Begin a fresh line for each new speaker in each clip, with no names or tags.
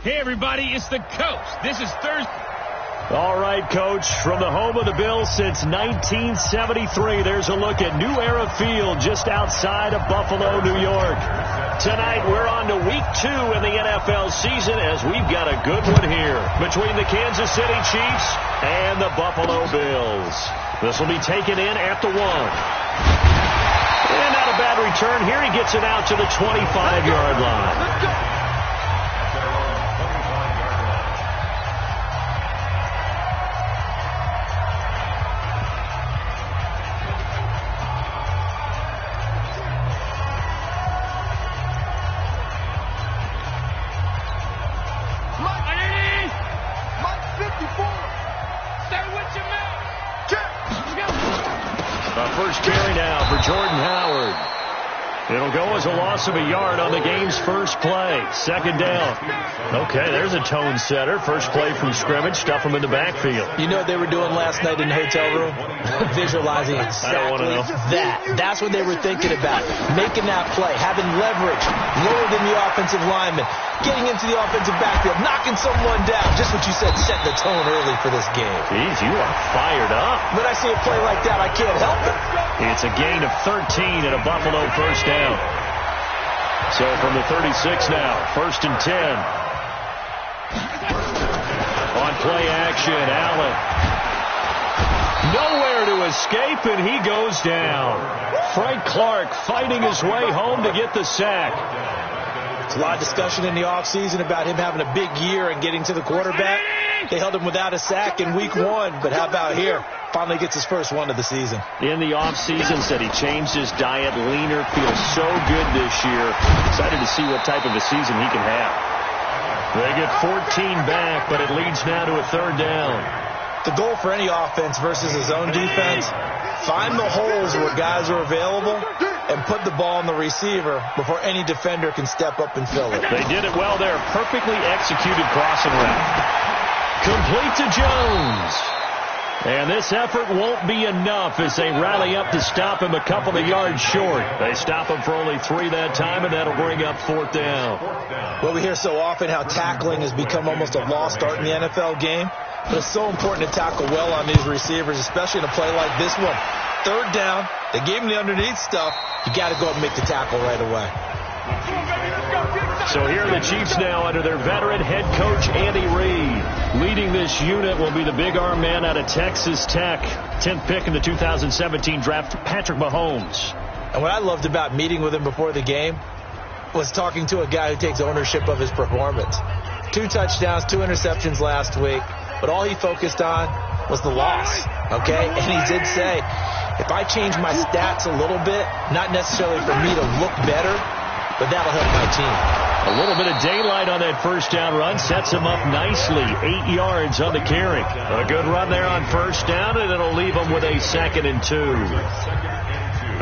Hey, everybody, it's the coach. This is Thursday.
All right, Coach, from the home of the Bills since 1973, there's a look at New Era Field just outside of Buffalo, New York. Tonight, we're on to Week 2 in the NFL season as we've got a good one here between the Kansas City Chiefs and the Buffalo Bills. This will be taken in at the 1. And not a bad return here. He gets it out to the 25-yard line.
Let's go.
It'll go as a loss of a yard on the game's first play. Second down. Okay, there's a tone setter. First play from scrimmage. Stuff them in the backfield.
You know what they were doing last night in the hotel room? Visualizing exactly that. That's what they were thinking about. Making that play. Having leverage. Lower than the offensive lineman. Getting into the offensive backfield. Knocking someone down. Just what you said, set the tone early for this game.
Jeez, you are fired up.
When I see a play like that, I can't help it.
It's a gain of 13 and a Buffalo first down. So from the 36 now, 1st and 10. On play action, Allen. Nowhere to escape, and he goes down. Frank Clark fighting his way home to get the sack.
There's a lot of discussion in the offseason about him having a big year and getting to the quarterback. They held him without a sack in Week 1, but how about here? Finally gets his first one of the season.
In the offseason, said he changed his diet, leaner, feels so good this year. Excited to see what type of a season he can have. They get 14 back, but it leads now to a 3rd down.
The goal for any offense versus his own defense, find the holes where guys are available and put the ball on the receiver before any defender can step up and fill it.
They did it well there. Perfectly executed crossing route. Complete to Jones. And this effort won't be enough as they rally up to stop him a couple of yards short. They stop him for only 3 that time, and that'll bring up 4th down.
Well, we hear so often how tackling has become almost a lost art in the NFL game. But it's so important to tackle well on these receivers, especially in a play like this one. 3rd down, they gave him the underneath stuff. You got to go and make the tackle right away.
So here are the Chiefs now under their veteran head coach, Andy Reid. Leading this unit will be the big arm man out of Texas Tech. 10th pick in the 2017 draft, Patrick Mahomes.
And what I loved about meeting with him before the game was talking to a guy who takes ownership of his performance. 2 touchdowns, 2 interceptions last week. But all he focused on was the loss, okay? And he did say, if I change my stats a little bit, not necessarily for me to look better, but that'll help my team.
A little bit of daylight on that first down run sets him up nicely. 8 yards on the carry. A good run there on first down, and it'll leave him with a 2nd and 2.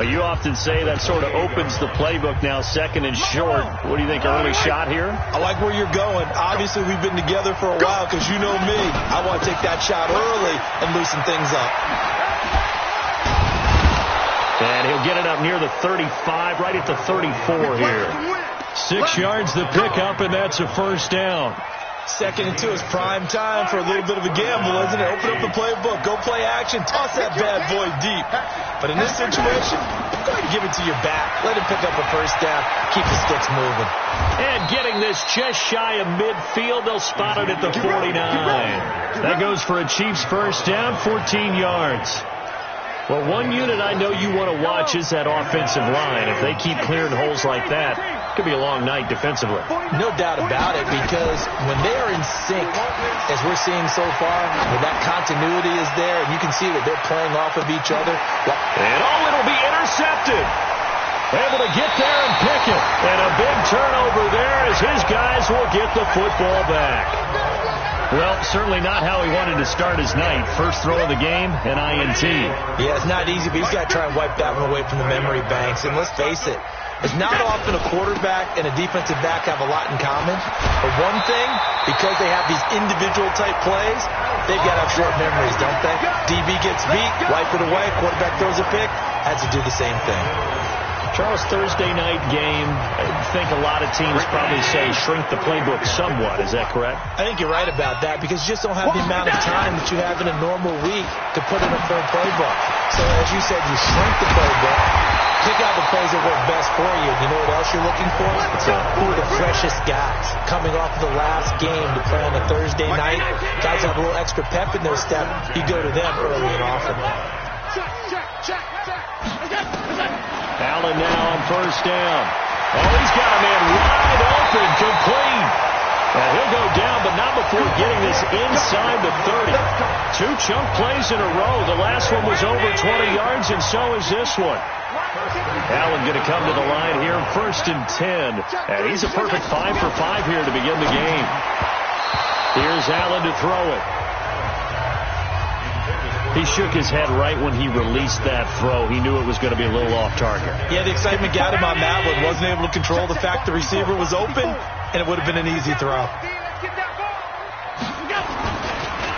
You often say that sort of opens the playbook now, 2nd and short. What do you think, early shot here?
I like where you're going. Obviously, we've been together for a while because you know me. I want to take that shot early and loosen things up.
And he'll get it up near the 35, right at the 34 here. 6 yards the pickup, and that's a first down.
2nd and 2 is prime time for a little bit of a gamble, isn't it? Open up the playbook, go play action, toss that bad boy deep. But in this situation, go ahead and give it to your back. Let him pick up a first down. Keep the sticks moving.
And getting this just shy of midfield, they'll spot it at the 49. That goes for a Chiefs first down, 14 yards. Well, one unit I know you want to watch is that offensive line. If they keep clearing holes like that, it could be a long night defensively.
No doubt about it, because when they are in sync, as we're seeing so far, when that continuity is there, and you can see that they're playing off of each other.
And it'll be intercepted. Able to get there and pick it. And a big turnover there as his guys will get the football back. Well, certainly not how he wanted to start his night. First throw of the game, an INT.
Yeah, it's not easy, but he's got to try and wipe that one away from the memory banks. And let's face it, it's not often a quarterback and a defensive back have a lot in common. But one thing, because they have these individual type plays, they've got to have short memories, don't they? DB gets beat, wipe it away, quarterback throws a pick, has to do the same thing.
Charles, Thursday night game, I think a lot of teams probably say shrink the playbook somewhat. Is that correct?
I think you're right about that because you just don't have the amount of time that you have in a normal week to put in a full playbook. So as you said, you shrink the playbook, pick out the plays that work best for you. You know what else you're looking for? Who are the freshest guys coming off the last game to play on a Thursday night? Guys have a little extra pep in their step. You go to them early and often.
Allen now on first down. Oh, he's got a man wide open, complete. And he'll go down, but not before getting this inside the 30. 2 chunk plays in a row. The last one was over 20 yards, and so is this one. Allen going to come to the line here, 1st and 10. And he's a perfect 5 for 5 here to begin the game. Here's Allen to throw it. He shook his head right when he released that throw. He knew it was going to be a little off target.
Yeah, the excitement got him on that one. Wasn't able to control the fact the receiver was open, and it would have been an easy throw.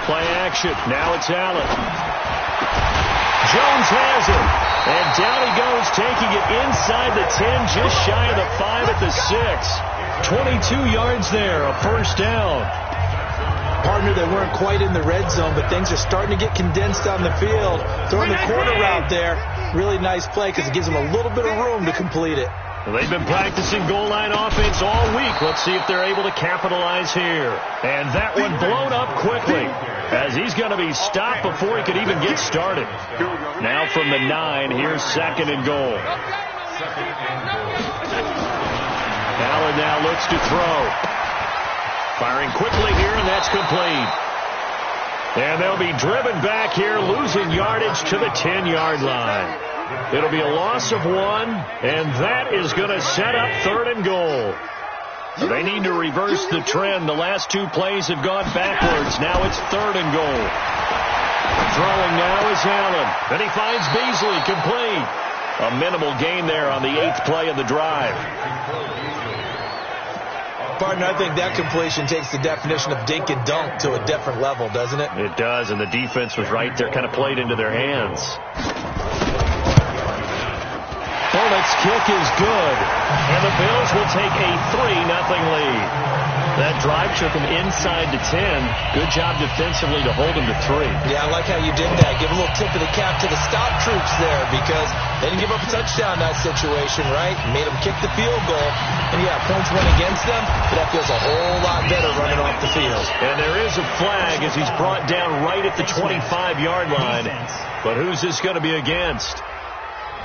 Play action. Now it's Allen. Jones has it. And down he goes, taking it inside the 10, just shy of the 5 at the 6. 22 yards there, a first down.
Partner, they weren't quite in the red zone, but things are starting to get condensed on the field. Throwing the corner route there, really nice play because it gives them a little bit of room to complete it.
Well, they've been practicing goal line offense all week. Let's see if they're able to capitalize here. And that one blown up quickly as he's going to be stopped before he could even get started. Now from the 9, here's 2nd and goal. Allen now looks to throw. Firing quickly here, and that's complete. And they'll be driven back here, losing yardage to the 10-yard line. It'll be a loss of 1, and that is going to set up 3rd and goal. They need to reverse the trend. The last 2 plays have gone backwards. Now it's 3rd and goal. Throwing now is Allen. Then he finds Beasley, complete. A minimal gain there on the 8th play of the drive.
Partner, I think that completion takes the definition of dink and dunk to a different level, doesn't it?
It does, and the defense was right there, kind of played into their hands. Bullock's kick is good, and the Bills will take a 3-0 lead. That drive took him inside the 10. Good job defensively to hold him to 3.
Yeah, I like how you did that. Give a little tip of the cap to the stop troops there because they didn't give up a touchdown in that situation, right? Made them kick the field goal. And, yeah, points went against them, but that feels a whole lot better running off the field.
And there is a flag as he's brought down right at the 25-yard line. But who's this going to be against?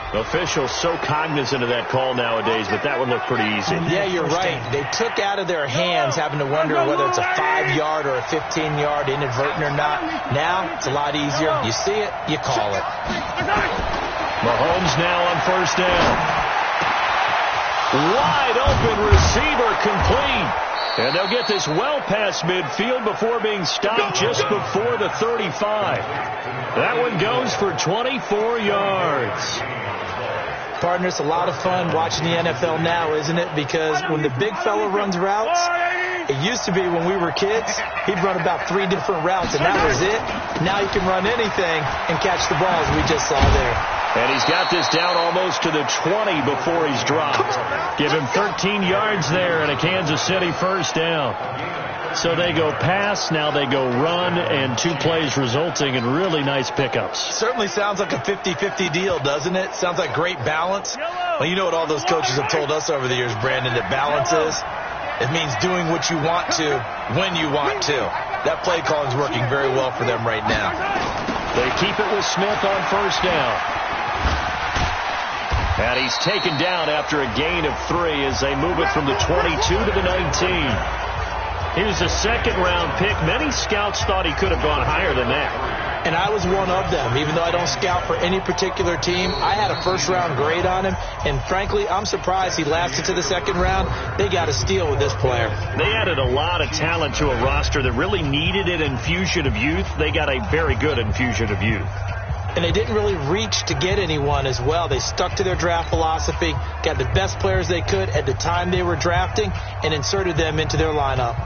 Officials so cognizant of that call nowadays, but that would look pretty easy.
Yeah, you're right. They took out of their hands having to wonder whether it's a 5-yard or a 15-yard inadvertent or not. Now, it's a lot easier. You see it, you call it.
Mahomes now on first down. Wide open receiver, complete. And they'll get this well past midfield before being stopped just before the 35. That one goes for 24 yards.
Partner, it's a lot of fun watching the NFL now, isn't it? Because when the big fella runs routes, it used to be when we were kids, he'd run about 3 different routes, and that was it. Now he can run anything and catch the ball, as we just saw there.
And he's got this down almost to the 20 before he's dropped. Give him 13 yards there and a Kansas City first down. So they go pass, now they go run, and 2 plays resulting in really nice pickups.
Certainly sounds like a 50-50 deal, doesn't it? Sounds like great balance. Well, you know what all those coaches have told us over the years, Brandon, that balance is? It means doing what you want to, when you want to. That play calling is working very well for them right now.
They keep it with Smith on first down. And he's taken down after a gain of 3 as they move it from the 22 to the 19. Here's a second-round pick. Many scouts thought he could have gone higher than that.
And I was one of them. Even though I don't scout for any particular team, I had a first-round grade on him. And frankly, I'm surprised he lasted to the second round. They got a steal with this player.
They added a lot of talent to a roster that really needed an infusion of youth. They got a very good infusion of youth.
And they didn't really reach to get anyone as well. They stuck to their draft philosophy, got the best players they could at the time they were drafting, and inserted them into their lineup.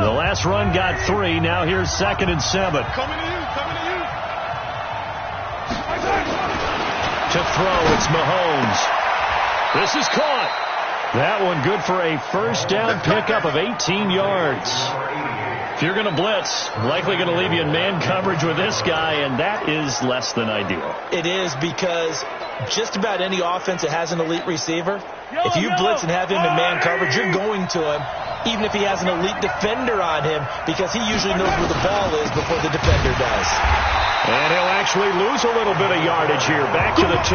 The last run got 3. Now here's 2nd and 7. To throw, it's Mahomes. This is caught. That one good for a first down pickup of 18 yards. If you're going to blitz, likely going to leave you in man coverage with this guy, and that is less than ideal.
It is, because just about any offense that has an elite receiver, if you blitz and have him in man coverage, you're going to him, even if he has an elite defender on him, because he usually knows where the ball is before the defender does.
And he'll actually lose a little bit of yardage here. Back to the 2.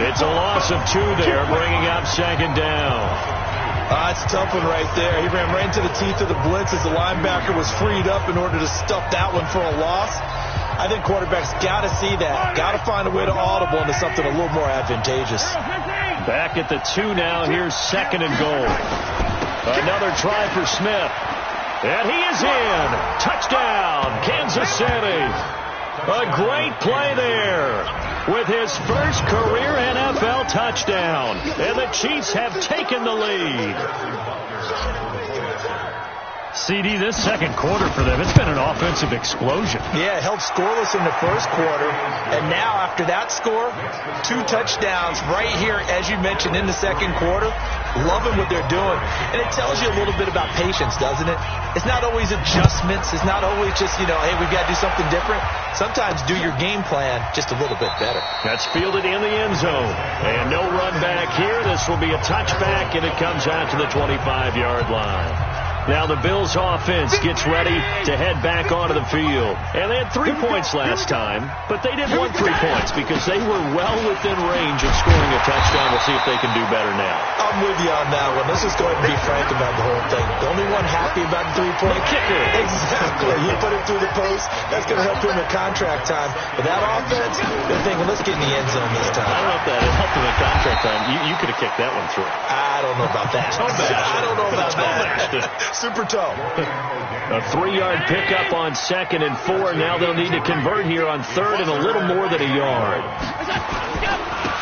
It's a loss of 2 there, bringing up second down.
It's a tough one right there. He ran right into the teeth of the blitz as the linebacker was freed up in order to stuff that one for a loss. I think quarterbacks got to see that. Got to find a way to audible into something a little more advantageous.
Back at the 2 now. Here's second and goal. Another try for Smith. And he is in. Touchdown, Kansas City. A great play there with his first career NFL touchdown. And the Chiefs have taken the lead. CD, this second quarter for them, it's been an offensive explosion.
Yeah, held scoreless in the first quarter. And now after that score, 2 touchdowns right here, as you mentioned, in the second quarter. Loving what they're doing. And it tells you a little bit about patience, doesn't it? It's not always adjustments. It's not always just, hey, we've got to do something different. Sometimes do your game plan just a little bit better.
That's fielded in the end zone. And no run back here. This will be a touchback, and it comes out to the 25-yard line. Now the Bills offense gets ready to head back onto the field. And they had 3 points last time, but they didn't want 3 points because they were well within range of scoring a touchdown. We'll see if they can do better now.
I'm with you on that one. Let's just go ahead and be frank about the whole thing. The only one happy about the 3-point
kicker.
Exactly. He put it through the post. That's going to help him in contract time. But that offense, they're thinking, let's get in the end zone this time.
I don't know if that helped him in contract time. You could have kicked that one through.
I don't know about that. I don't know about that. Super toe.
A 3-yard pickup on second and 4. Now they'll need to convert here on third and a little more than a yard.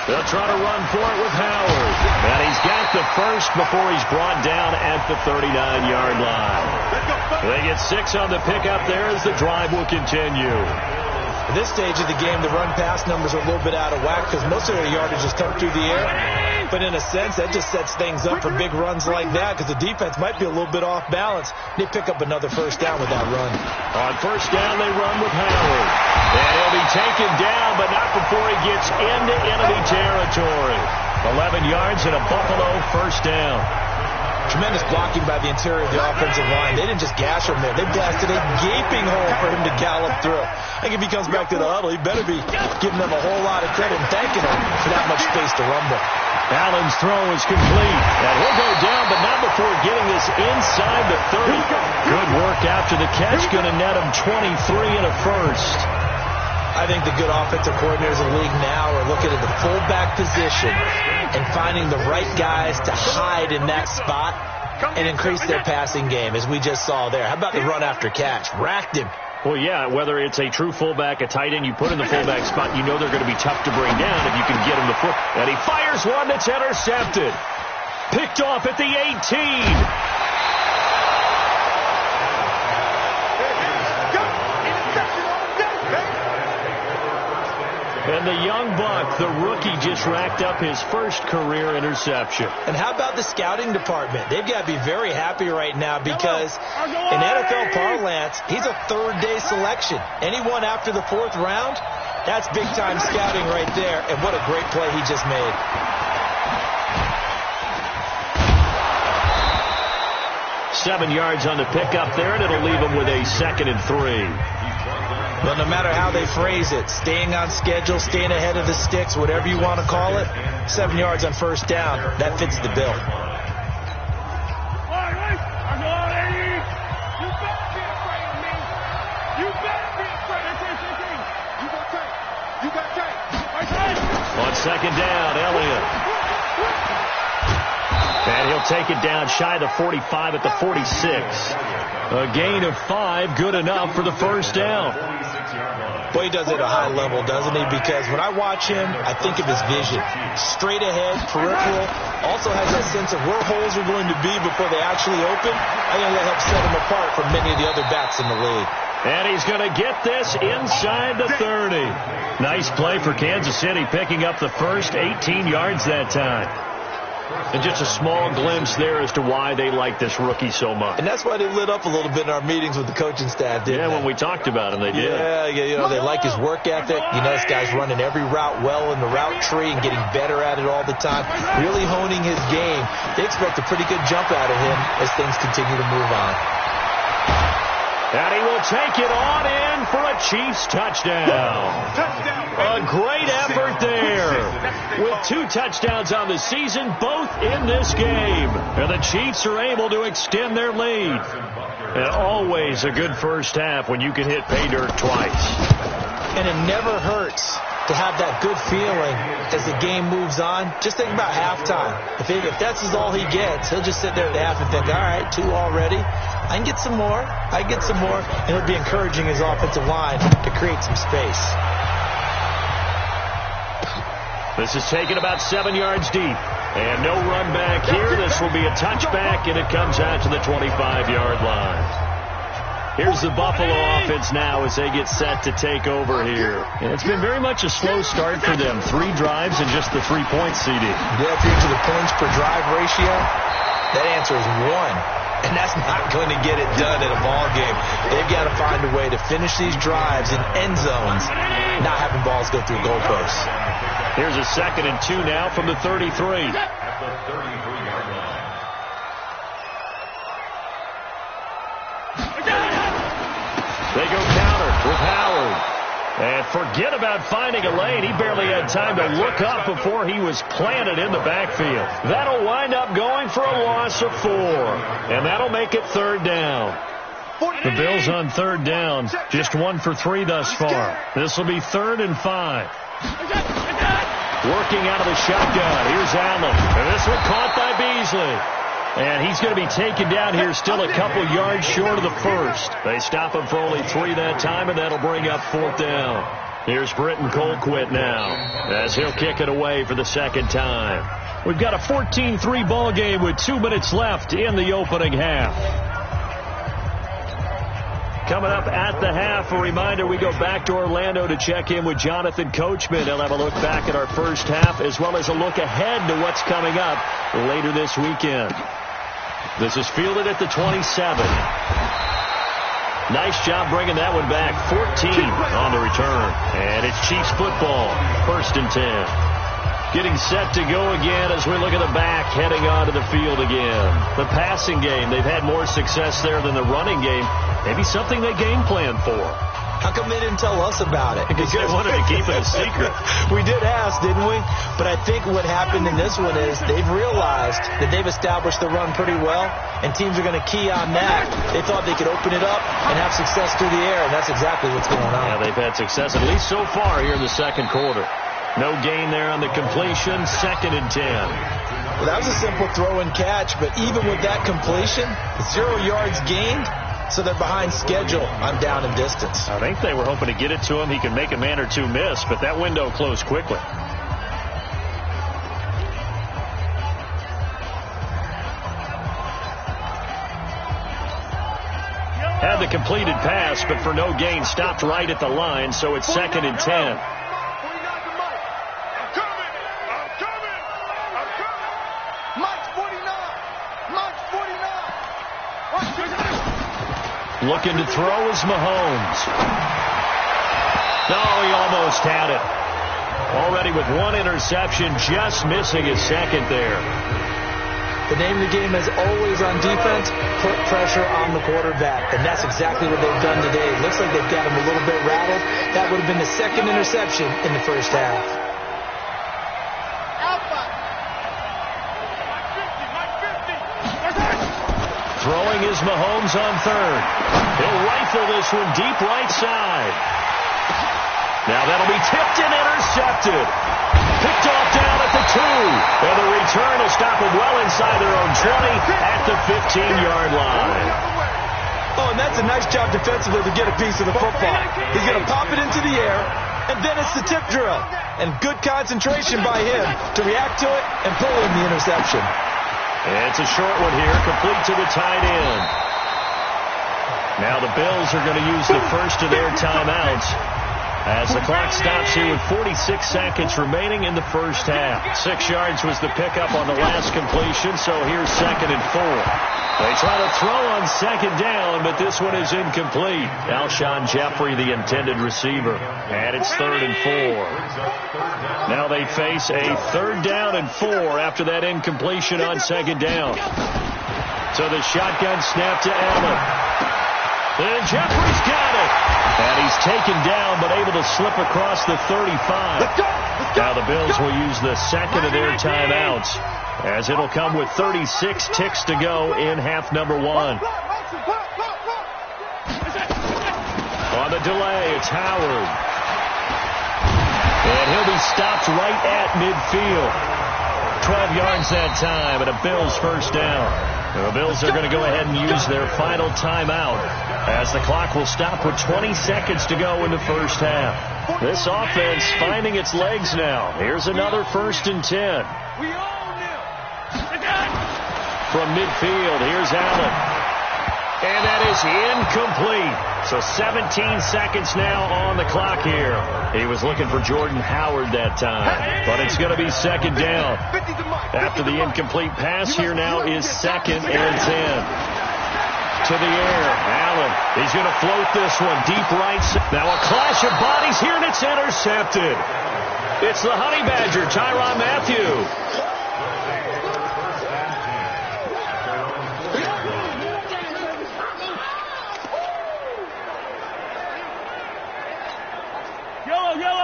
They'll try to run for it with Howard. And he's got the first before he's brought down at the 39-yard line. They get 6 on the pickup there as the drive will continue.
At this stage of the game, the run-pass numbers are a little bit out of whack because most of their yardage has come through the air. But in a sense, that just sets things up for big runs like that because the defense might be a little bit off balance. They pick up another first down with that run.
On first down, they run with Howard. And he'll be taken down, but not before he gets into enemy territory. 11 yards and a Buffalo first down.
Tremendous blocking by the interior of the offensive line. They didn't just gash him there. They blasted a gaping hole for him to gallop through. I think if he comes back to the huddle, he better be giving them a whole lot of credit and thanking them for that much space to rumble.
Allen's throw is complete. And he'll go down, but not before getting this inside the 30. Good work after the catch. Going to net him 23 and a first.
I think the good offensive coordinators in the league now are looking at the fullback position and finding the right guys to hide in that spot and increase their passing game, as we just saw there. How about the run after catch? Racked him.
Well, yeah, whether it's a true fullback, a tight end, you put in the fullback spot, you know they're going to be tough to bring down if you can get him the foot. And he fires one that's intercepted. Picked off at the 18. And the young buck, the rookie, just racked up his first career interception.
And how about the scouting department? They've got to be very happy right now because in NFL parlance, he's a third-day selection. Anyone after the 4th round, that's big-time scouting right there. And what a great play he just made.
Seven yards on the pickup there, and it'll leave him with a 2nd and 3.
Well, no matter how they phrase it, staying on schedule, staying ahead of the sticks, whatever you want to call it, 7 yards on first down, that fits the bill.
On second down, Elliott. And he'll take it down shy of the 45 at the 46. A gain of 5, good enough for the first down.
Boy, he does it at a high level, doesn't he? Because when I watch him, I think of his vision. Straight ahead, peripheral. Also has that sense of where holes are going to be before they actually open. I think that helps set him apart from many of the other backs in the league.
And he's going to get this inside the 30. Nice play for Kansas City, picking up the first 18 yards that time. And just a small glimpse there as to why they like this rookie so much.
And that's why they lit up a little bit in our meetings with the coaching staff, didn't they?
When we talked about him, they did.
Yeah, you know, they like his work ethic. You know, this guy's running every route well in the route tree and getting better at it all the time, really honing his game. They expect a pretty good jump out of him as things continue to move on.
And he will take it on in for a Chiefs touchdown. A great effort there. With 2 touchdowns on the season, both in this game. And the Chiefs are able to extend their lead. And always a good first half when you can hit pay dirt twice.
And it never hurts to have that good feeling as the game moves on. Just think about halftime. If that's all he gets, he'll just sit there at the half and think, all right, 2 already. I can get some more. And it'll be encouraging his offensive line to create some space.
This is taken about 7 yards deep. And no run back here. This will be a touchback, and it comes out to the 25-yard line. Here's the Buffalo offense now as they get set to take over here. And it's been very much a slow start for them. 3 drives and just the 3-point CD.
Yeah, if you're into the points per drive ratio, that answer is 1. And that's not going to get it done in a ball game. They've got to find a way to finish these drives in end zones, not having balls go through goalposts.
Here's a 2nd and 2 now from the 33. They go counter with Howard. And forget about finding a lane. He barely had time to look up before he was planted in the backfield. That'll wind up going for a loss of 4. And that'll make it 3rd down. The Bills on 3rd down. Just 1 for 3 thus far. This will be 3rd and 5. Working out of the shotgun. Here's Allen. And this one caught by Beasley. And he's going to be taken down here still a couple yards short of the first. They stop him for only 3 that time, and that'll bring up 4th down. Here's Britton Colquitt now as he'll kick it away for the 2nd time. We've got a 14-3 ball game with 2 minutes left in the opening half. Coming up at the half, a reminder, we go back to Orlando to check in with Jonathan Coachman. He'll have a look back at our first half as well as a look ahead to what's coming up later this weekend. This is fielded at the 27. Nice job bringing that one back. 14 on the return. And it's Chiefs football. 1st and 10. Getting set to go again as we look at the back, heading onto the field again. The passing game, they've had more success there than the running game. Maybe something they game plan for.
How come they didn't tell us about it?
Because they wanted to keep it a secret.
We did ask, didn't we? But I think what happened in this one is they've realized that they've established the run pretty well, and teams are going to key on that. They thought they could open it up and have success through the air, and that's exactly what's going on.
Yeah, they've had success, at least so far here in the 2nd quarter. No gain there on the completion. 2nd and 10.
Well, that was a simple throw and catch, but even with that completion, 0 yards gained. So they're behind schedule on down and distance.
I think they were hoping to get it to him. He could make a man or 2 miss, but that window closed quickly. Had the completed pass, but for no gain, stopped right at the line, so it's 2nd and 10. Looking to throw is Mahomes. No, he almost had it. Already with 1 interception, just missing his 2nd there.
The name of the game is always on defense, put pressure on the quarterback. And that's exactly what they've done today. It looks like they've got him a little bit rattled. That would have been the 2nd interception in the first half.
Throwing is Mahomes on 3rd. He'll rifle this one deep right side. Now that'll be tipped and intercepted. Picked off down at the 2. And the return will stop them well inside their own 20 at the 15-yard line.
Oh, and that's a nice job defensively to get a piece of the football. He's going to pop it into the air, and then it's the tip drill. And good concentration by him to react to it and pull in the interception.
And it's a short one here, complete to the tight end. Now the Bills are going to use the first of their timeouts as the clock stops here with 46 seconds remaining in the first half. 6 yards was the pickup on the last completion, so here's 2nd and 4. They try to throw on 2nd down, but this one is incomplete. Alshon Jeffrey, the intended receiver, and it's 3rd and 4. Now they face a 3rd down and 4 after that incompletion on 2nd down. So the shotgun snap to Allen. And Jeffrey's got it. And he's taken down, but able to slip across the 35. Now the Bills will use the 2nd of their timeouts, as it'll come with 36 ticks to go in half number 1. On the delay, it's Howard. And he'll be stopped right at midfield. 12 yards that time, and a Bills first down. The Bills are going to go ahead and use their final timeout, as the clock will stop with 20 seconds to go in the first half. This offense finding its legs now. Here's another 1st and 10. From midfield, here's Allen. And that is incomplete. So 17 seconds now on the clock here. He was looking for Jordan Howard that time, but it's going to be 2nd down. After the incomplete pass, here now is 2nd and 10. To the air, Allen. He's going to float this one deep right. Now a clash of bodies here, and it's intercepted. It's the Honey Badger, Tyrann Mathieu.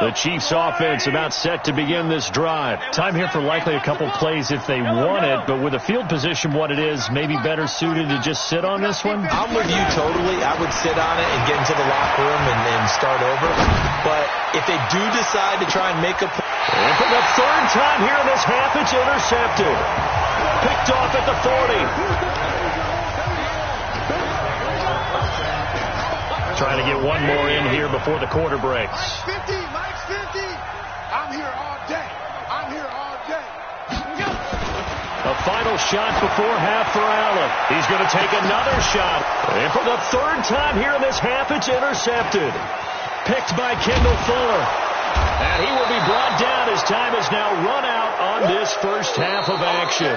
The Chiefs offense about set to begin this drive. Time here for likely a couple plays if they want it, but with the field position what it is, maybe better suited to just sit on this one?
I'm with you totally. I would sit on it and get into the locker room and start over. But if they do decide to try and make a play.
And for the 3rd time here in this half, it's intercepted. Picked off at the 40. Trying to get one more in here before the quarter breaks.
Mike's 50. I'm here all day.
A final shot before half for Allen. He's going to take another shot. And for the 3rd time here in this half, it's intercepted. Picked by Kendall Fuller. And he will be brought down as time has now run out on this first half of action.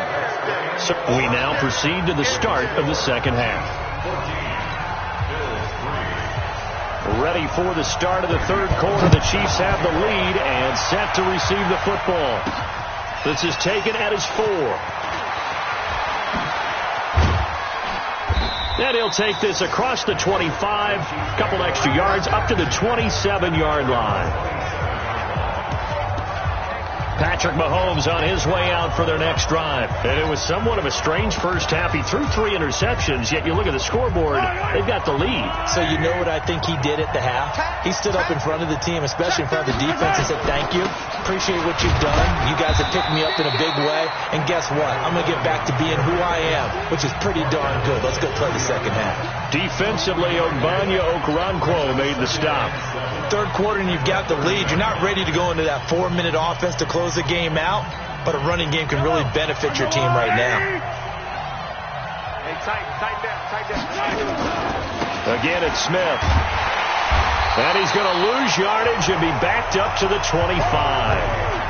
So we now proceed to the start of the 2nd half. Ready for the start of the 3rd quarter. The Chiefs have the lead and set to receive the football. This is taken at his 4. And he'll take this across the 25, a couple extra yards, up to the 27-yard line. Patrick Mahomes on his way out for their next drive. And it was somewhat of a strange first half. He threw 3 interceptions, yet you look at the scoreboard, they've got the lead.
So you know what I think he did at the half? He stood up in front of the team, especially in front of the defense, and said, thank you. Appreciate what you've done. You guys have picked me up in a big way. And guess what? I'm going to get back to being who I am, which is pretty darn good. Let's go play the 2nd half.
Defensively, Ogbanya Okoronkwo made the stop.
3rd quarter and you've got the lead. You're not ready to go into that 4-minute offense to close the game out, but a running game can really benefit your team right now.
Hey, tight down.
Again, it's Smith. And he's going to lose yardage and be backed up to the 25.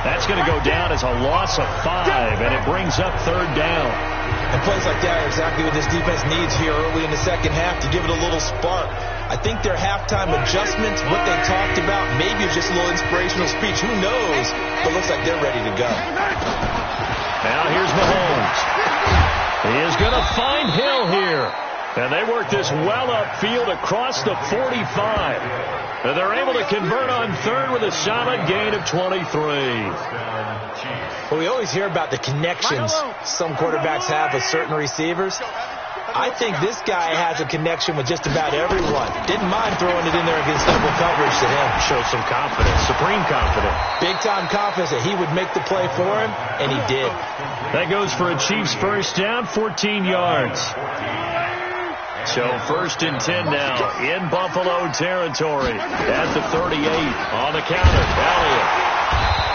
That's going to go down as a loss of 5, and it brings up 3rd down.
And plays like that are exactly what this defense needs here early in the 2nd half to give it a little spark. I think their halftime adjustments, what they talked about, maybe just a little inspirational speech. Who knows? But looks like they're ready to go.
Now here's Mahomes. He is going to find Hill here. And they work this well upfield across the 45. And they're able to convert on 3rd with a solid gain of 23.
Well, we always hear about the connections some quarterbacks have with certain receivers. I think this guy has a connection with just about everyone. Didn't mind throwing it in there against double coverage to him.
Shows some confidence, supreme confidence.
Big-time confidence that he would make the play for him, and he did.
That goes for a Chiefs first down, 14 yards. So 1st and 10 now in Buffalo territory at the 38 on the counter. Elliott.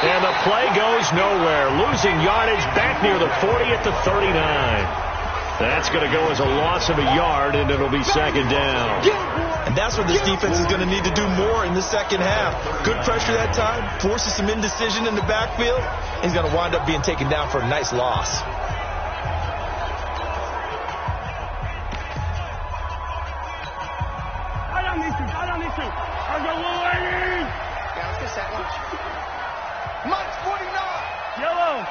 And the play goes nowhere. Losing yardage back near the 40 at the 39. That's going to go as a loss of a yard, and it'll be second down.
And that's what this defense is going to need to do more in the second half. Good pressure that time, forces some indecision in the backfield. He's going to wind up being taken down for a nice loss.
Mike's 49.
Yellow.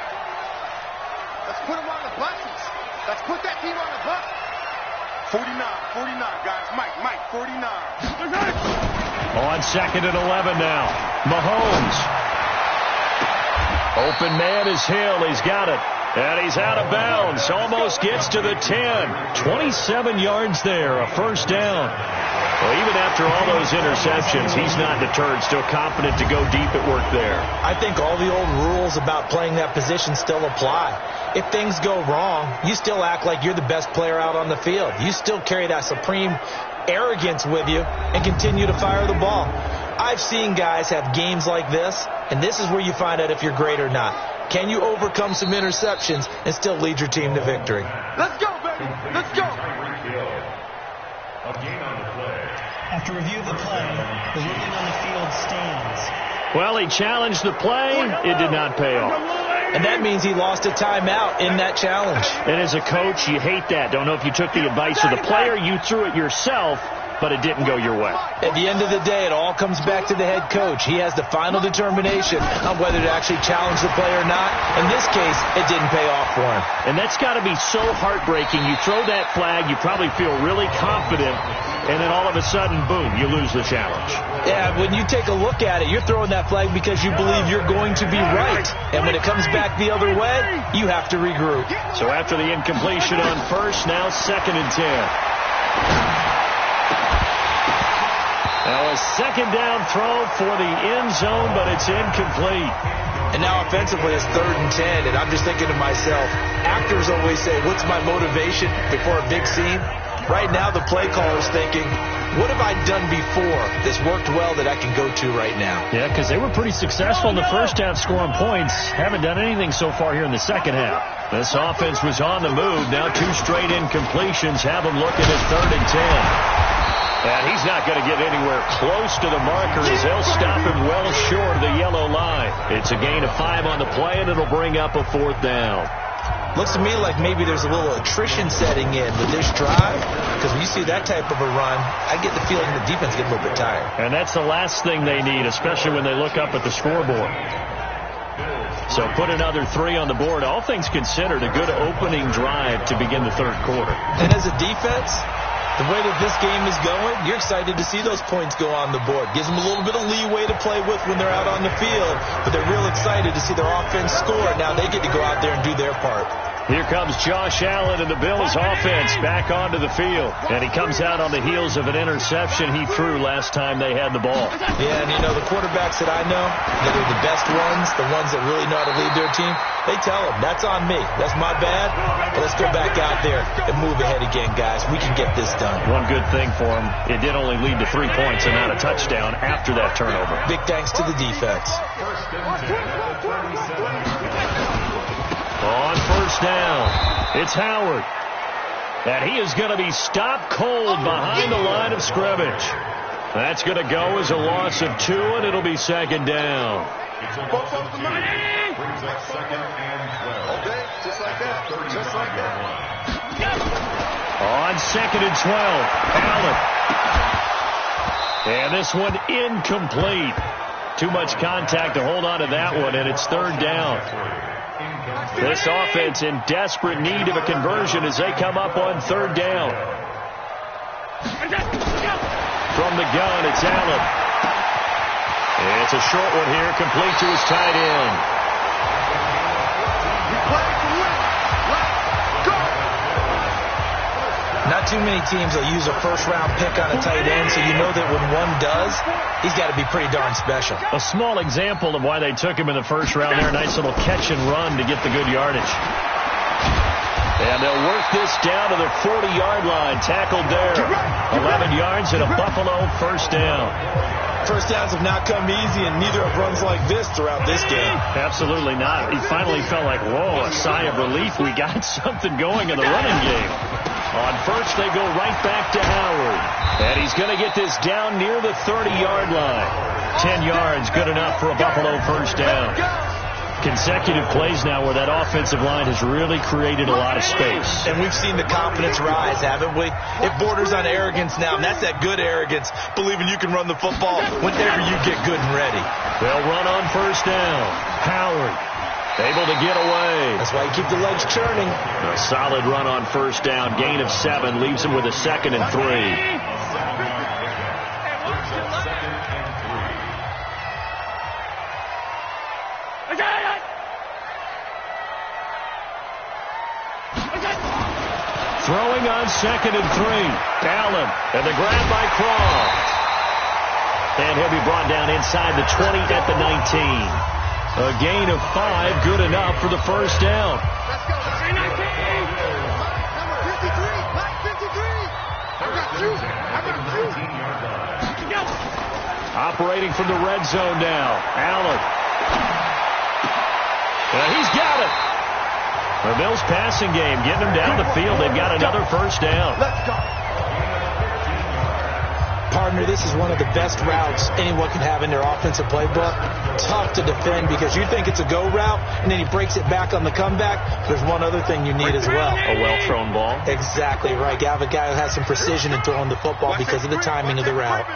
Let's put him on the buses. Let's put that team on the bus. 49, guys. Mike, 49.
On second and 11 now. Mahomes. Open man is Hill. He's got it. And he's out of bounds. Almost gets to the 10. 27 yards there. A first down. Well, even after all those interceptions, he's not deterred. Still confident to go deep at work there.
I think all the old rules about playing that position still apply. If things go wrong, you still act like you're the best player out on the field. You still carry that supreme arrogance with you and continue to fire the ball. I've seen guys have games like this, and this is where you find out if you're great or not. Can you overcome some interceptions and still lead your team to victory?
Let's go, baby. Let's go.
After review of the play, the ruling on the field stands.
Well, he challenged the play. It did not pay off.
And that means he lost a timeout in that challenge.
And as a coach, you hate that. Don't know if you took the advice of the player. You threw it yourself, but it didn't go your way.
At the end of the day, it all comes back to the head coach. He has the final determination on whether to actually challenge the play or not. In this case, it didn't pay off for him.
And that's got to be so heartbreaking. You throw that flag, you probably feel really confident, and then all of a sudden, boom, you lose the challenge.
Yeah, when you take a look at it, you're throwing that flag because you believe you're going to be right. And when it comes back the other way, you have to regroup.
So after the incompletion on first, now second and 10. Now a second down throw for the end zone, but it's incomplete.
And now offensively, it's third and 10. And I'm just thinking to myself, actors always say, what's my motivation before a big scene? Right now, the play caller's thinking, what have I done before that's worked well that I can go to right now?
Yeah, because they were pretty successful in the first half scoring points. Haven't done anything so far here in the second half. This offense was on the move. Now 2 straight incompletions have them looking at third and 10. And he's not going to get anywhere close to the marker as they'll stop him well short of the yellow line. It's a gain of 5 on the play, and it'll bring up a 4th down.
Looks to me like maybe there's a little attrition setting in with this drive, because when you see that type of a run, I get the feeling the defense gets a little bit tired.
And that's the last thing they need, especially when they look up at the scoreboard. So put another 3 on the board. All things considered, a good opening drive to begin the third quarter.
And as a defense, the way that this game is going, you're excited to see those points go on the board. Gives them a little bit of leeway to play with when they're out on the field, but they're real excited to see their offense score. Now they get to go out there and do their part.
Here comes Josh Allen and the Bills offense back onto the field. And he comes out on the heels of an interception he threw last time they had the ball.
Yeah, and you know, the quarterbacks that I know that are the best ones, the ones that really know how to lead their team, they tell them, that's on me. That's my bad. But let's go back out there and move ahead again, guys. We can get this done.
One good thing for him, it did only lead to 3 points and not a touchdown after that turnover.
Big thanks to the defense.
On first down, it's Howard. And he is going to be stopped cold behind the line of scrimmage. That's going to go as a loss of 2, and it'll be second down.
Brings up second and 12. Okay, just like that. Just like that.
On second and 12, Allen. And this one incomplete. Too much contact to hold on to that one, and it's third down. This offense in desperate need of a conversion as they come up on third down. From the gun, it's Allen. It's a short one here, complete to his tight end.
Not too many teams will use a first-round pick on a tight end, so you know that when one does, he's got to be pretty darn special.
A small example of why they took him in the first round there. Nice little catch and run to get the good yardage. And they'll work this down to the 40-yard line. Tackled there. 11 yards and a Buffalo first down.
First downs have not come easy, and neither have runs like this throughout this game.
Absolutely not. He finally felt like, whoa, a sigh of relief. We got something going in the running game. On first, they go right back to Howard. And he's going to get this down near the 30-yard line. 10 yards, good enough for a Buffalo first down. Consecutive plays now where that offensive line has really created a lot of space.
And we've seen the confidence rise, haven't we? It borders on arrogance now, and that's that good arrogance, believing you can run the football whenever you get good and ready.
They'll run on first down. Howard able to get away.
That's why you keep the legs churning.
A solid run on first down. Gain of 7 leaves him with a 2nd and 3. Throwing on 2nd and 3. Allen and the grab by Croft. And he'll be brought down inside the 20 at the 19. A gain of 5, good enough for the first down.
Let's go. 53. I got you.
Operating from the red zone now. Allen. He's got it. The Bills passing game, getting them down the field. They've got another first down.
Let's go.
Partner, this is one of the best routes anyone can have in their offensive playbook. Tough to defend because you think it's a go route, and then he breaks it back on the comeback. There's one other thing you need as well.
A well-thrown ball.
Exactly right. You have a guy who has some precision in throwing the football because of the timing of the route.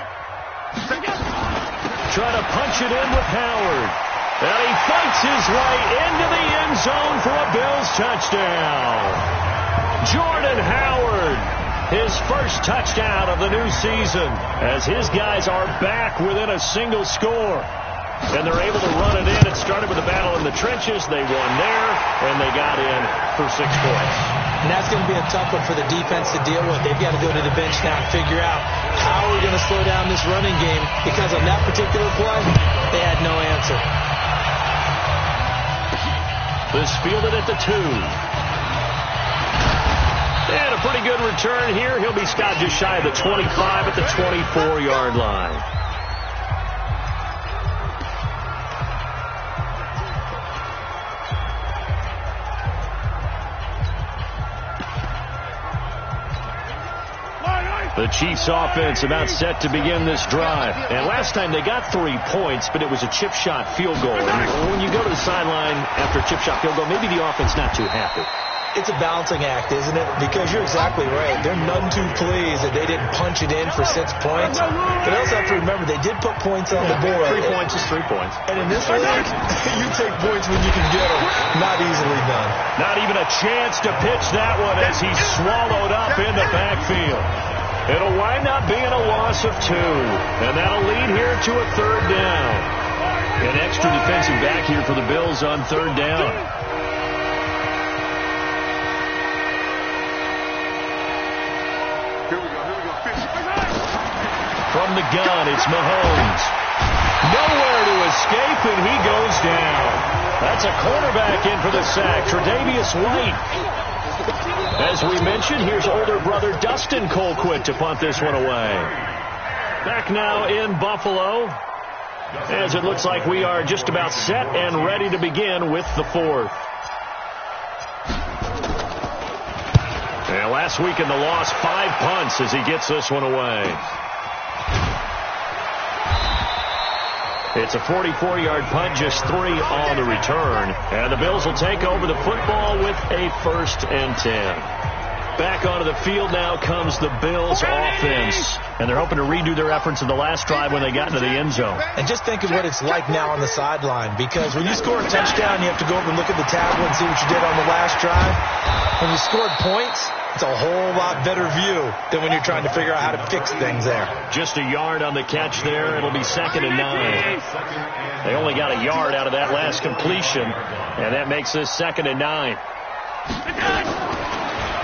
Trying to punch it in with Howard. And he fights his way into the end zone for a Bills touchdown. Jordan Howard, his first touchdown of the new season, as his guys are back within a single score. And they're able to run it in. It started with a battle in the trenches. They won there, and they got in for 6 points.
And that's going to be a tough one for the defense to deal with. They've got to go to the bench now and figure out how we're going to slow down this running game, because on that particular play, they had no answer.
This fielded at the 2. And a pretty good return here. He'll be stopped just shy of the 25 at the 24-yard line. The Chiefs offense about set to begin this drive. And last time they got 3 points, but it was a chip shot field goal. And when you go to the sideline after a chip shot field goal, maybe the offense not too happy.
It's a balancing act, isn't it? Because you're exactly right. They're none too pleased that they didn't punch it in for 6 points. But also have to remember, they did put points on the board.
3 points is 3 points.
And in this league, you take points when you can get them. Not easily done.
Not even a chance to pitch that one as he's swallowed up in the backfield. It'll wind up being a loss of 2. And that'll lead here to a 3rd down. An extra defensive back here for the Bills on 3rd down.
Here we go.
From the gun, it's Mahomes. Nowhere to escape, and he goes down. That's a cornerback in for the sack, Tre'Davious White. As we mentioned, here's older brother Dustin Colquitt to punt this one away. Back now in Buffalo, as it looks like we are just about set and ready to begin with the 4th. And last week in the loss, 5 punts as he gets this one away. It's a 44-yard punt, just 3 on the return. And the Bills will take over the football with a 1st and 10. Back onto the field now comes the Bills offense. And they're hoping to redo their efforts in the last drive when they got into the end zone.
And just think of what it's like now on the sideline. Because when you score a touchdown, you have to go over and look at the tablet and see what you did on the last drive. When you scored points, it's a whole lot better view than when you're trying to figure out how to fix things there. Just
a yard on the catch there. It'll be 2nd and 9. They only got a yard out of that last completion, and that makes this 2nd and 9.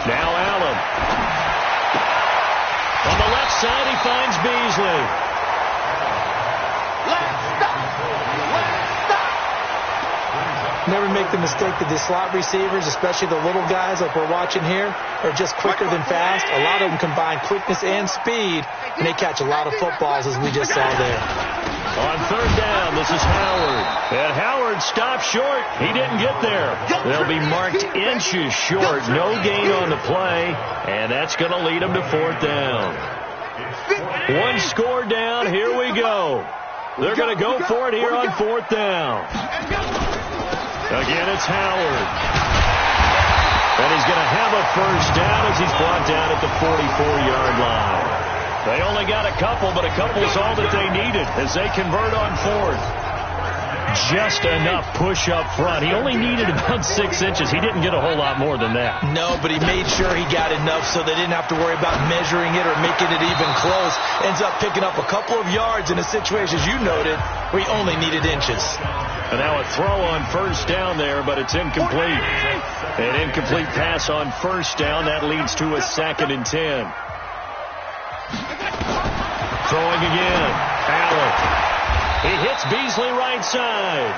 Now Allen. On the left side, he finds Beasley. Never make the mistake that the slot receivers, especially the little guys like we're watching here, are just quicker than fast. A lot of them combine quickness and speed, and they catch a lot of footballs, as we just saw there. On third down, this is Howard. And Howard stopped short. He didn't get there. They'll be marked inches short. No gain on the play. And that's going to lead them to fourth down. One score down. Here we go. They're going to go for it here on fourth down. Again, it's Howard. And he's going to have a first down as he's brought down at the 44-yard line. They only got a couple, but a couple is all that they needed as they convert on fourth. Just enough push up front. He only needed about 6 inches. He didn't get a whole lot more than that.
No, but he made sure he got enough so they didn't have to worry about measuring it or making it even close. Ends up picking up a couple of yards in a situation, as you noted, where he only needed inches.
And now a throw on first down there, but it's incomplete. An incomplete pass on first down. That leads to a 2nd and 10. Throwing again. Allen. He hits Beasley right side.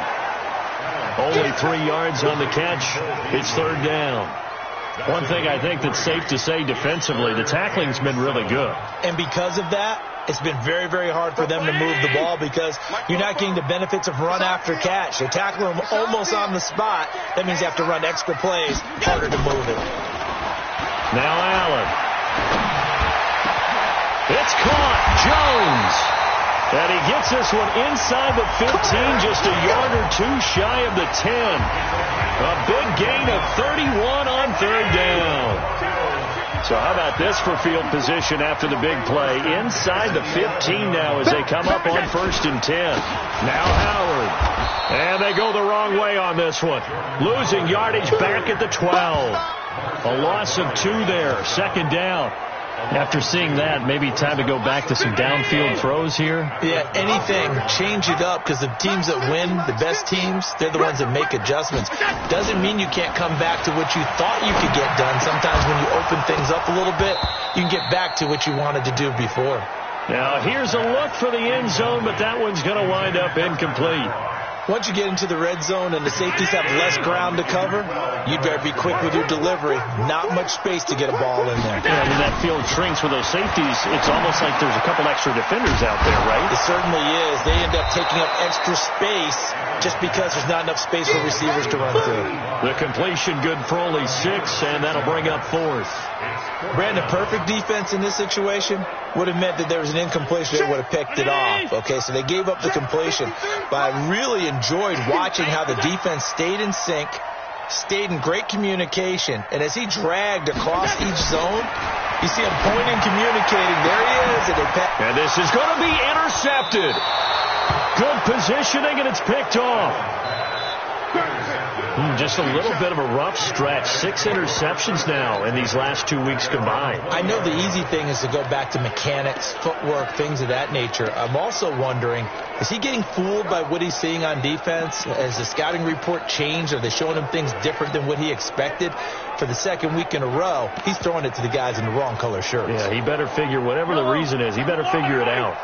Only 3 yards on the catch. It's third down. One thing I think that's safe to say defensively, the tackling's been really good.
And because of that, it's been very, very hard for them to move the ball because you're not getting the benefits of run after catch. They tackle him almost on the spot. That means you have to run extra plays, harder to move it.
Now Allen. It's caught. Jones. And he gets this one inside the 15, just a yard or two shy of the 10. A big gain of 31 on third down. So how about this for field position after the big play? Inside the 15 now as they come up on 1st and 10. Now Howard. And they go the wrong way on this one. Losing yardage back at the 12. A loss of 2 there. 2nd down. After seeing that, maybe time to go back to some downfield throws here.
Yeah, anything. Change it up because the teams that win, the best teams, they're the ones that make adjustments. Doesn't mean you can't come back to what you thought you could get done. Sometimes when you open things up a little bit, you can get back to what you wanted to do before.
Now here's a look for the end zone, but that one's going to wind up incomplete.
Once you get into the red zone and the safeties have less ground to cover, you'd better be quick with your delivery. Not much space to get a ball in there.
Yeah, when that field shrinks with those safeties, it's almost like there's a couple extra defenders out there, right?
It certainly is. They end up taking up extra space just because there's not enough space for receivers to run through.
The completion good for only 6, and that'll bring up 4th.
Brandon, perfect defense in this situation would have meant that there was an incompletion that would have picked it off. Okay, so they gave up the completion. But I really enjoyed watching how the defense stayed in sync, stayed in great communication, and as he dragged across each zone, you see him pointing, communicating. There he is.
And this is going to be intercepted. Good positioning, and it's picked off. Just a little bit of a rough stretch. 6 interceptions now in these last 2 weeks combined.
I know the easy thing is to go back to mechanics, footwork, things of that nature. I'm also wondering, is he getting fooled by what he's seeing on defense? Has the scouting report changed? Are they showing him things different than what he expected? For the 2nd week in a row, he's throwing it to the guys in the wrong color shirts.
Yeah, he better figure, whatever the reason is, he better figure it out.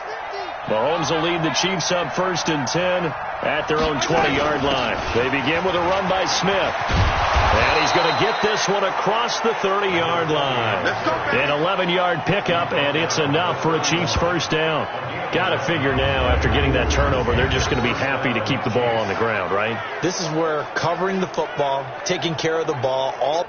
Mahomes will lead the Chiefs up 1st and 10 at their own 20-yard line. They begin with a run by Smith. And he's going to get this one across the 30-yard line. An 11-yard pickup, and it's enough for a Chiefs first down. Got to figure now, after getting that turnover, they're just going to be happy to keep the ball on the ground, right?
This is where covering the football, taking care of the ball, all...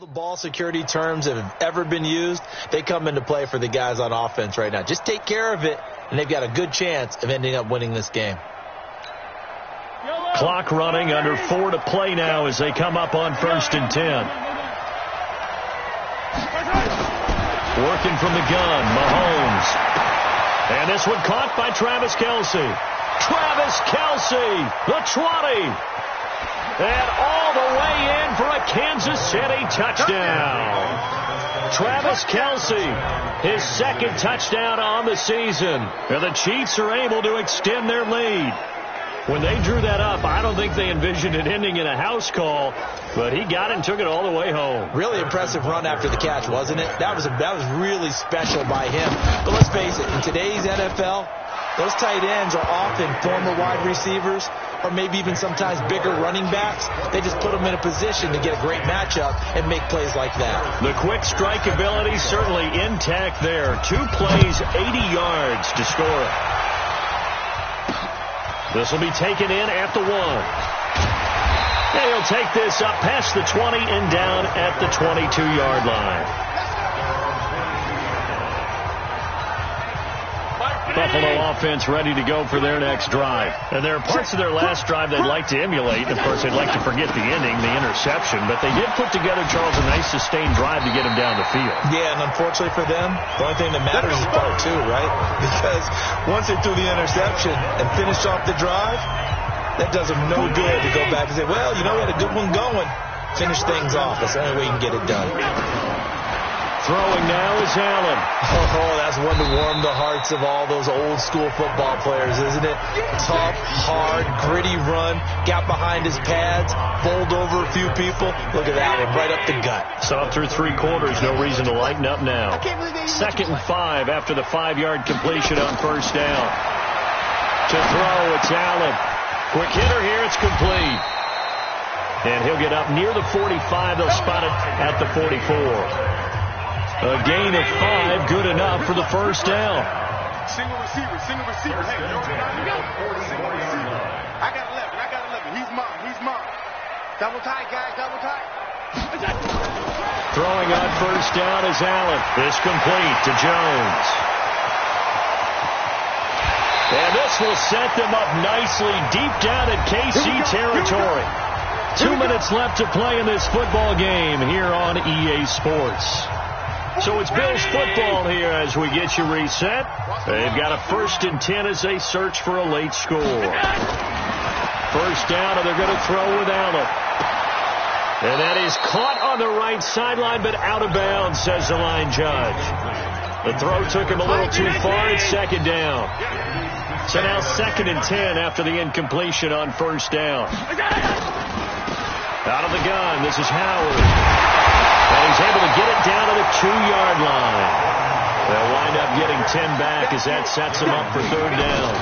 the ball security terms that have ever been used, they come into play for the guys on offense right now. Just take care of it, and they've got a good chance of ending up winning this game.
Clock running, under 4 to play now as they come up on 1st and 10. Working from the gun, Mahomes. And this one caught by Travis Kelce. Travis Kelce, the 20. And all the way in for a Kansas City touchdown. Travis Kelce, his second touchdown on the season. And the Chiefs are able to extend their lead. When they drew that up, I don't think they envisioned it ending in a house call, but he got it and took it all the way home.
Really impressive run after the catch, wasn't it? That was really special by him. But let's face it, in today's NFL, those tight ends are often former wide receivers or maybe even sometimes bigger running backs. They just put them in a position to get a great matchup and make plays like that.
The quick strike ability certainly intact there. 2 plays, 80 yards to score it. This will be taken in at the 1. And he'll take this up past the 20 and down at the 22-yard line. Buffalo offense ready to go for their next drive. And there are parts of their last drive they'd like to emulate. Of course, they'd like to forget the ending, the interception. But they did put together, Charles, a nice sustained drive to get him down the field.
Yeah, and unfortunately for them, the only thing that matters is part 2, right? Because once they threw the interception and finished off the drive, that does them no good to go back and say, well, you know, we had a good one going. Finish things off. That's the only way you can get it done.
Throwing now is Allen.
Oh, that's one to warm the hearts of all those old school football players, isn't it? Tough, hard, gritty run. Got behind his pads, bowled over a few people. Look at that one, right up the gut.
Saw through 3 quarters, no reason to lighten up now. 2nd and 5 after the 5-yard completion on first down. To throw, it's Allen. Quick hitter here, it's complete. And he'll get up near the 45. They'll spot it at the 44. A gain of 5, good enough for the first down.
Single receiver. Hey, you know what? Single receiver. I got 11. He's mine. Double tight, guys, double tight.
Throwing on first down is Allen. It's complete to Jones. And this will set them up nicely deep down in KC territory. 2 minutes left to play in this football game here on EA Sports. So it's Bills football here as we get you reset. They've got a 1st and 10 as they search for a late score. First down, and they're going to throw with Allen. And that is caught on the right sideline, but out of bounds, says the line judge. The throw took him a little too far. It's 2nd down. So now 2nd and 10 after the incompletion on first down. Out of the gun, this is Howard. And he's able to get it down to the 2-yard line. They'll wind up getting 10 back as that sets him up for 3rd down.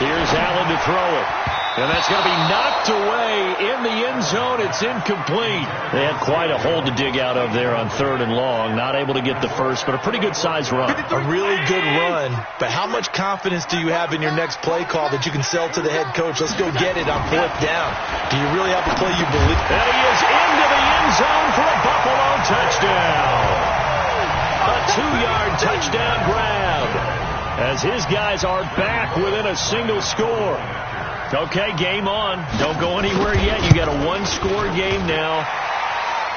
Here's Allen to throw it. And that's going to be knocked away in the end zone. It's incomplete. They had quite a hole to dig out of there on 3rd and long. Not able to get the first, but a pretty good-sized run.
A really good run. But how much confidence do you have in your next play call that you can sell to the head coach? Let's go get it on 4th down. Do you really have a play you believe?
And he is into the end zone for a Buffalo touchdown. A 2-yard touchdown grab as his guys are back within a single score. Okay, game on. Don't go anywhere yet. You got a 1-score game now.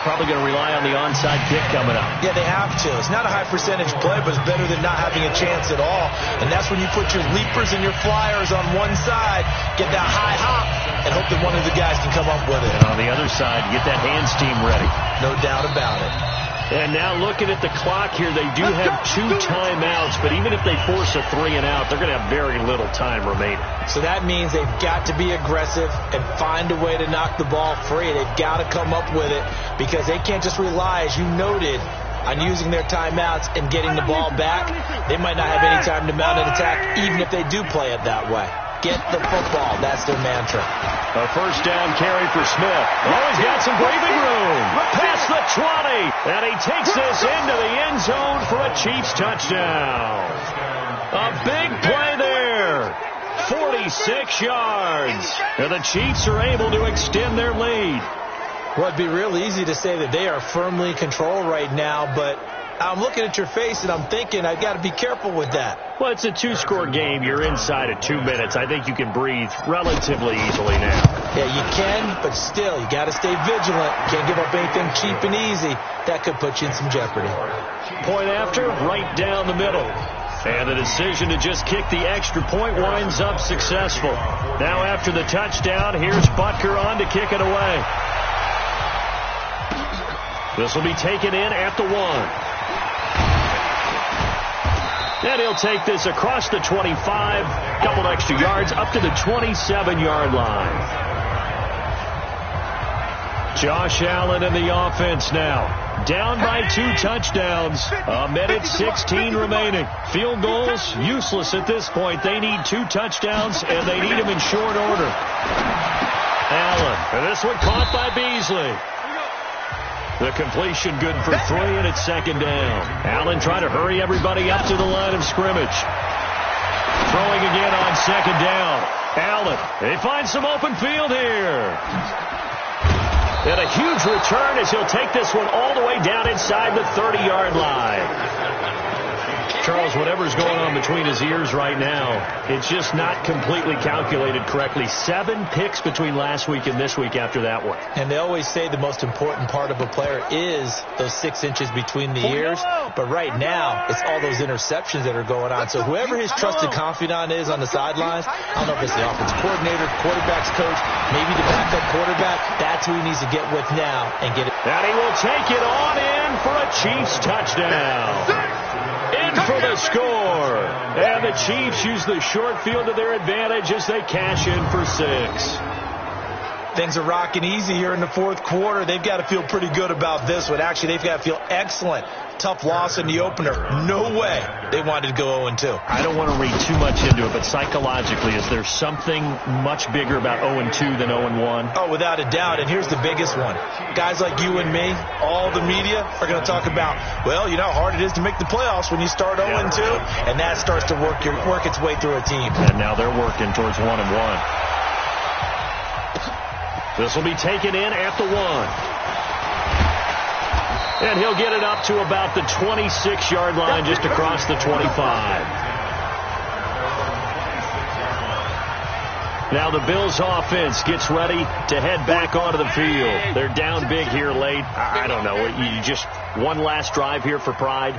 Probably going to rely on the onside kick coming up.
Yeah, they have to. It's not a high percentage play, but it's better than not having a chance at all. And that's when you put your leapers and your flyers on one side, get that high hop, and hope that one of the guys can come up with it.
And on the other side, get that hands team ready.
No doubt about it.
And now looking at the clock here, they do have 2 timeouts, but even if they force a 3 and out, they're going to have very little time remaining.
So that means they've got to be aggressive and find a way to knock the ball free. They've got to come up with it because they can't just rely, as you noted, on using their timeouts and getting the ball back. They might not have any time to mount an attack, even if they do play it that way. Get the football. That's their mantra.
A first down carry for Smith. Oh, he's got some breathing room. Past the 20. And he takes this into the end zone for a Chiefs touchdown. A big play there. 46 yards. And the Chiefs are able to extend their lead.
Well, it'd be real easy to say that they are firmly in control right now, but I'm looking at your face and I'm thinking I've got to be careful with that.
Well, it's a 2-score game. You're inside of 2 minutes. I think you can breathe relatively easily now.
Yeah, you can, but still, you got to stay vigilant. You can't give up anything cheap and easy. That could put you in some jeopardy.
Point after, right down the middle. And the decision to just kick the extra point winds up successful. Now after the touchdown, here's Butker on to kick it away. This will be taken in at the 1. And he'll take this across the 25, couple extra yards up to the 27-yard line. Josh Allen in the offense now. Down by 2 touchdowns. A minute 16 remaining. Field goals, useless at this point. They need 2 touchdowns, and they need them in short order. Allen, and this one caught by Beasley. The completion good for 3, and it's second down. Allen trying to hurry everybody up to the line of scrimmage. Throwing again on second down. Allen, they find some open field here. And a huge return as he'll take this one all the way down inside the 30-yard line. Charles, whatever's going on between his ears right now, it's just not completely calculated correctly. 7 picks between last week and this week after that one.
And they always say the most important part of a player is those 6 inches between the ears. But right now, it's all those interceptions that are going on. So whoever his trusted confidant is on the sidelines, I don't know if it's the offensive coordinator, quarterback's coach, maybe the backup quarterback, that's who he needs to get with now and get it.
And he will take it on in for a Chiefs touchdown. In for the score. And the Chiefs use the short field to their advantage as they cash in for 6.
Things are rocking easy here in the fourth quarter. They've got to feel pretty good about this one. Actually, they've got to feel excellent. Tough loss in the opener. No way they wanted to go 0-2.
I don't want to read too much into it, but psychologically, is there something much bigger about 0-2 than 0-1?
Oh, without a doubt. And here's the biggest one. Guys like you and me, all the media, are going to talk about, well, you know how hard it is to make the playoffs when you start 0-2, and that starts to work its way through a team.
And now they're working towards 1-1. This will be taken in at the 1. And he'll get it up to about the 26-yard line, just across the 25. Now the Bills offense gets ready to head back onto the field. They're down big here late. I don't know. You just one last drive here for pride?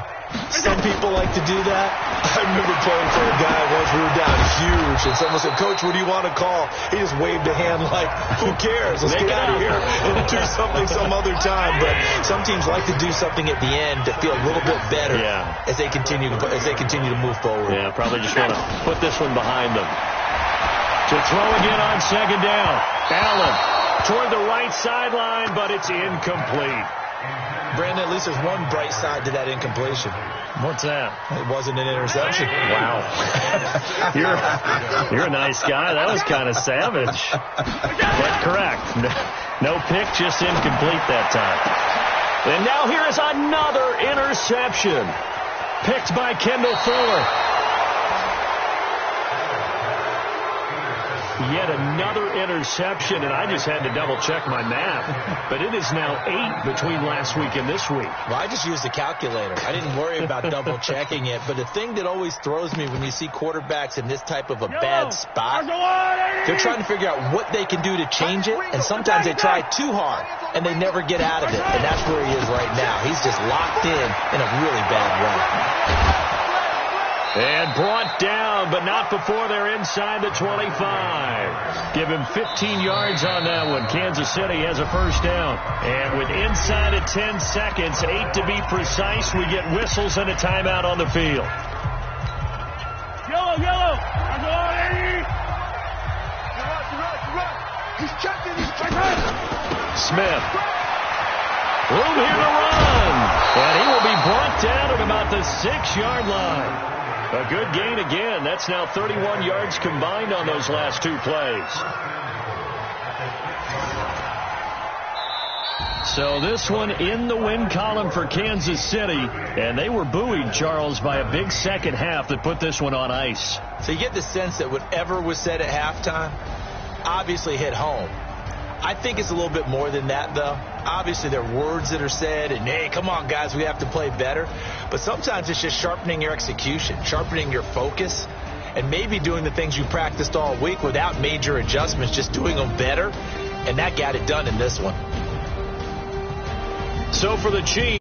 Some people like to do that. I remember playing for a guy once. We were down huge, and someone said, "Coach, what do you want to call?" He just waved a hand like, "Who cares? Let's get out of here and do something some other time." But some teams like to do something at the end to feel a little bit better as they continue to move forward.
Yeah, probably just want to put this one behind them. To throw again on second down. Allen toward the right sideline, but it's incomplete.
Brandon, at least there's one bright side to that incompletion.
What's that?
It wasn't an interception.
Wow. You're a nice guy. That was kind of savage. But correct. No pick, just incomplete that time. And now here is another interception. Picked by Kendall Fuller. Yet another interception, and I just had to double-check my math. But it is now 8 between last week and this week.
Well, I just used a calculator. I didn't worry about double-checking it. But the thing that always throws me when you see quarterbacks in this type of a bad spot, they're trying to figure out what they can do to change it, and sometimes they try too hard, and they never get out of it. And that's where he is right now. He's just locked in a really bad way.
And brought down, but not before they're inside the 25. Give him 15 yards on that one. Kansas City has a first down. And with inside of 10 seconds, 8 to be precise, we get whistles and a timeout on the field.
Yellow.
He's checking.
Smith. Room here to run. And he will be brought down at about the 6-yard line. A good gain again. That's now 31 yards combined on those last 2 plays. So this one in the win column for Kansas City. And they were buoyed, Charles, by a big second half that put this one on ice.
So you get the sense that whatever was said at halftime obviously hit home. I think it's a little bit more than that, though. Obviously, there are words that are said, and, hey, come on, guys, we have to play better. But sometimes it's just sharpening your execution, sharpening your focus, and maybe doing the things you practiced all week without major adjustments, just doing them better. And that got it done in this one.
So for the Chiefs.